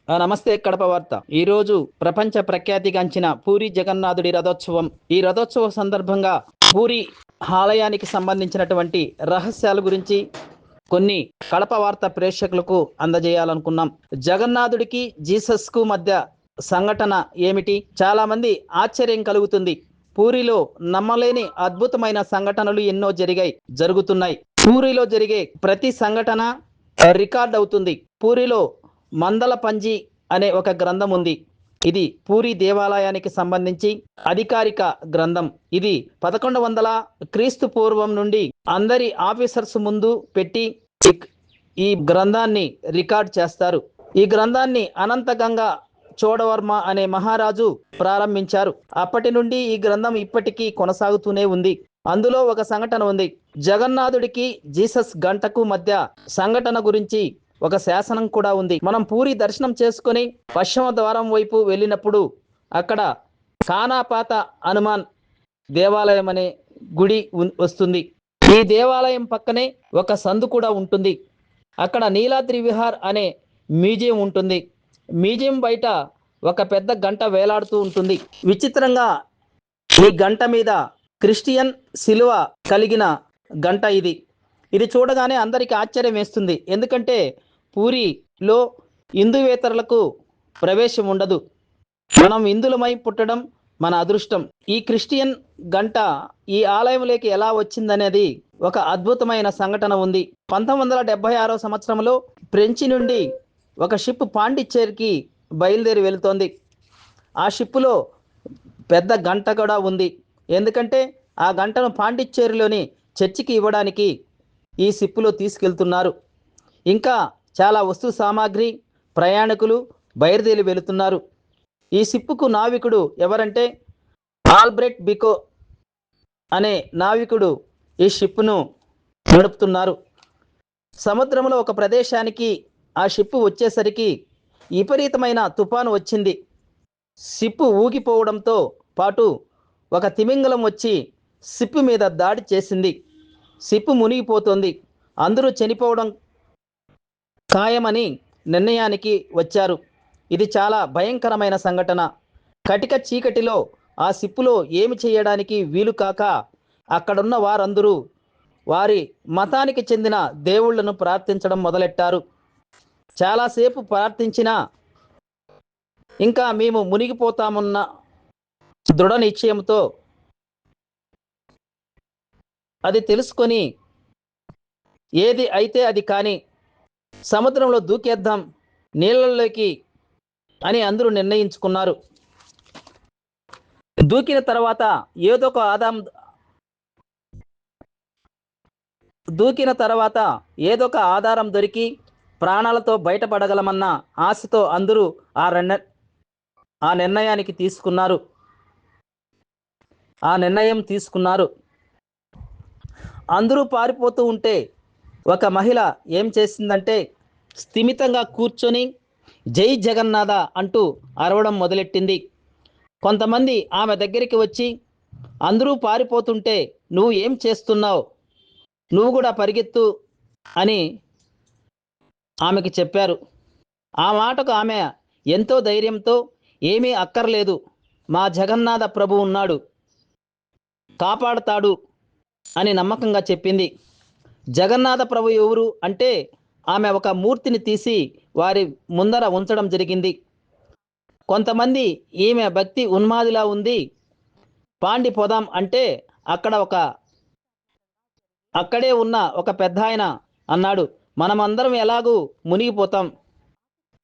నమస్తే కడప వార్త. ఈరోజు ప్రపంచ ప్రఖ్యాతిగాంచిన పూరి జగన్నాథుడి రథోత్సవం. ఈ రథోత్సవ సందర్భంగా పూరి ఆలయానికి సంబంధించినటువంటి రహస్యాల గురించి కొన్ని కడప వార్త ప్రేక్షకులకు అందజేయాలనుకున్నాం. జగన్నాథుడికి జీసస్కు మధ్య సంఘటన ఏమిటి? చాలా మంది ఆశ్చర్యం కలుగుతుంది. పూరిలో నమ్మలేని అద్భుతమైన సంఘటనలు ఎన్నో జరుగుతున్నాయి. పూరిలో జరిగే ప్రతి సంఘటన రికార్డ్ అవుతుంది. పూరిలో మందల పంజి అనే ఒక గ్రంథం ఉంది. ఇది పూరి దేవాలయానికి సంబంధించి అధికారిక గ్రంథం. ఇది 1100 క్రీస్తు పూర్వం నుండి అందరి ఆఫీసర్స్ ముందు పెట్టి ఈ గ్రంథాన్ని రికార్డ్ చేస్తారు. ఈ గ్రంథాన్ని అనంతగంగా చోడవర్మ అనే మహారాజు ప్రారంభించారు. అప్పటి నుండి ఈ గ్రంథం ఇప్పటికీ కొనసాగుతూనే ఉంది. అందులో ఒక సంఘటన ఉంది. జగన్నాథుడికి జీసస్ గంటకు మధ్య సంఘటన గురించి ఒక శాసనం కూడా ఉంది. మనం పూరి దర్శనం చేసుకుని పశ్చిమ ద్వారం వైపు వెళ్ళినప్పుడు అక్కడ కానాపాత హనుమాన్ దేవాలయం అనే గుడి వస్తుంది. ఈ దేవాలయం పక్కనే ఒక సందు కూడా ఉంటుంది. అక్కడ నీలాద్రి విహార్ అనే మ్యూజియం ఉంటుంది. మ్యూజియం బయట ఒక పెద్ద గంట వేలాడుతూ ఉంటుంది. విచిత్రంగా ఈ గంట మీద క్రిస్టియన్ శిలువ కలిగిన గంట ఇది చూడగానే అందరికీ ఆశ్చర్యం వేస్తుంది. ఎందుకంటే పూరిలో హిందువేతరులకు ప్రవేశం ఉండదు. మనం హిందులమై పుట్టడం మన అదృష్టం. ఈ క్రిస్టియన్ గంట ఈ ఆలయంలోకి ఎలా వచ్చిందనేది ఒక అద్భుతమైన సంఘటన ఉంది. 1976 సంవత్సరంలో ఫ్రెంచి నుండి ఒక షిప్ పాండిచ్చేరికి బయలుదేరి వెళుతోంది. ఆ షిప్పులో పెద్ద గంట కూడా ఉంది. ఎందుకంటే ఆ గంటను పాండిచ్చేరిలోని చర్చికి ఇవ్వడానికి ఈ షిప్పులో తీసుకెళ్తున్నారు. ఇంకా చాలా వస్తు సామాగ్రి, ప్రయాణికులు బయలుదేరి వెళుతున్నారు. ఈ షిప్పుకు నావికుడు ఎవరంటే ఆల్బ్రెట్ బికో అనే నావికుడు ఈ షిప్పును నడుపుతున్నారు. సముద్రంలో ఒక ప్రదేశానికి ఆ షిప్పు వచ్చేసరికి విపరీతమైన తుఫాను వచ్చింది. షిప్పు ఊగిపోవడంతో పాటు ఒక తిమింగలం వచ్చి షిప్పు మీద దాడి చేసింది. షిప్పు మునిగిపోతుంది. అందరూ చనిపోవడం ఖాయమని నిర్ణయానికి వచ్చారు. ఇది చాలా భయంకరమైన సంఘటన. కటిక చీకటిలో ఆ షిప్పులో ఏమి చేయడానికి వీలు కాక అక్కడున్న వారందరూ వారి మతానికి చెందిన దేవుళ్లను ప్రార్థించడం మొదలెట్టారు. చాలాసేపు ప్రార్థించినా ఇంకా మేము మునిగిపోతామన్న దృఢ నిశ్చయంతో అది తెలుసుకొని ఏది అయితే అది కానీ సముద్రంలో దూకేద్దాం నీళ్ళలోకి అని అందరూ నిర్ణయించుకున్నారు. దూకిన తర్వాత ఏదొక ఆధారం దొరికి ప్రాణాలతో బయటపడగలమన్న ఆశతో అందరూ ఆ నిర్ణయం తీసుకున్నారు. అందరూ పారిపోతూ ఉంటే ఒక మహిళ ఏం చేసిందంటే స్థిమితంగా కూర్చొని జై జగన్నాథ అంటూ అరవడం మొదలెట్టింది. కొంతమంది ఆమె దగ్గరికి వచ్చి అందరూ పారిపోతుంటే నువ్వు ఏం చేస్తున్నావు, నువ్వు కూడా పరిగెత్తు అని ఆమెకి చెప్పారు. ఆ మాటకు ఆమె ఎంతో ధైర్యంతో ఏమీ అక్కర్లేదు, మా జగన్నాథ ప్రభు ఉన్నాడు, కాపాడుతాడు అని నమ్మకంగా చెప్పింది. జగన్నాథ ప్రభు ఎవరు అంటే ఆమె ఒక మూర్తిని తీసి వారి ముందర ఉంచడం జరిగింది. కొంతమంది ఈమె భక్తి ఉన్మాదిలా ఉంది, పాండి పోదాం అంటే అక్కడే ఉన్న ఒక పెద్ద ఆయన అన్నాడు, మనమందరం ఎలాగూ మునిగిపోతాం,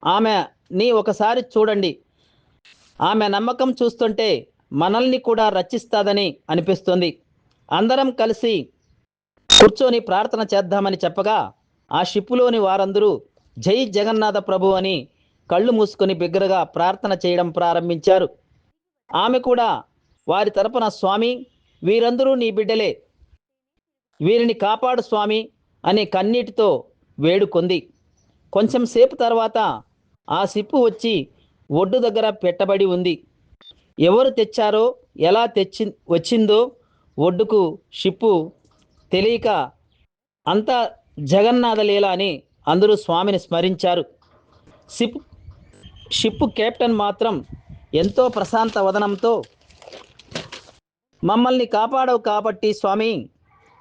ఆమెని ఒకసారి చూడండి, ఆమె నమ్మకం చూస్తుంటే మనల్ని కూడా రక్షిస్తాదని అనిపిస్తుంది, అందరం కలిసి కూర్చొని ప్రార్థన చేద్దామని చెప్పగా ఆ షిప్పులోని వారందరూ జై జగన్నాథ ప్రభు అని కళ్ళు మూసుకొని బిగ్గరగా ప్రార్థన చేయడం ప్రారంభించారు. ఆమె కూడా వారి తరపున స్వామి, వీరందరూ నీ బిడ్డలే, వీరిని కాపాడు స్వామి అని కన్నీటితో వేడుకొంది. కొంచెం సేపు తర్వాత ఆ షిప్పు వచ్చి ఒడ్డు దగ్గర పెట్టబడి ఉంది. ఎవరు తెచ్చారో ఎలా వచ్చిందో ఒడ్డుకు షిప్పు తెలియక అంతా జగన్నాథ లీల అని అందరూ స్వామిని స్మరించారు. షిప్ కెప్టెన్ మాత్రం ఎంతో ప్రశాంత వదనంతో, మమ్మల్ని కాపాడవు కాబట్టి స్వామి,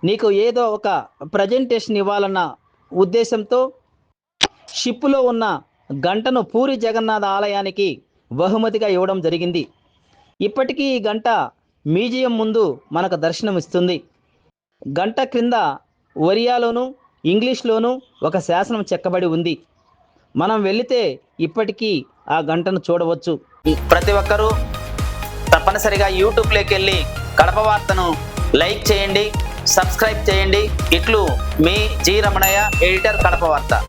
నీకు ఏదో ఒక ప్రజెంటేషన్ ఇవ్వాలన్న ఉద్దేశంతో షిప్పులో ఉన్న గంటను పూరి జగన్నాథ ఆలయానికి బహుమతిగా ఇవ్వడం జరిగింది. ఇప్పటికీ ఈ గంట మ్యూజియం ముందు మనకు దర్శనమిస్తుంది. గంట క్రింద ఒరియాలోను ఇంగ్లీష్లోనూ ఒక శాసనం చెక్కబడి ఉంది. మనం వెళితే ఇప్పటికీ ఆ గంటను చూడవచ్చు. ప్రతి ఒక్కరూ తప్పనిసరిగా యూట్యూబ్లోకి వెళ్ళి కడప వార్తను లైక్ చేయండి, సబ్స్క్రైబ్ చేయండి. ఇట్లు మీ జి రమణయ్య, ఎడిటర్, కడప వార్త.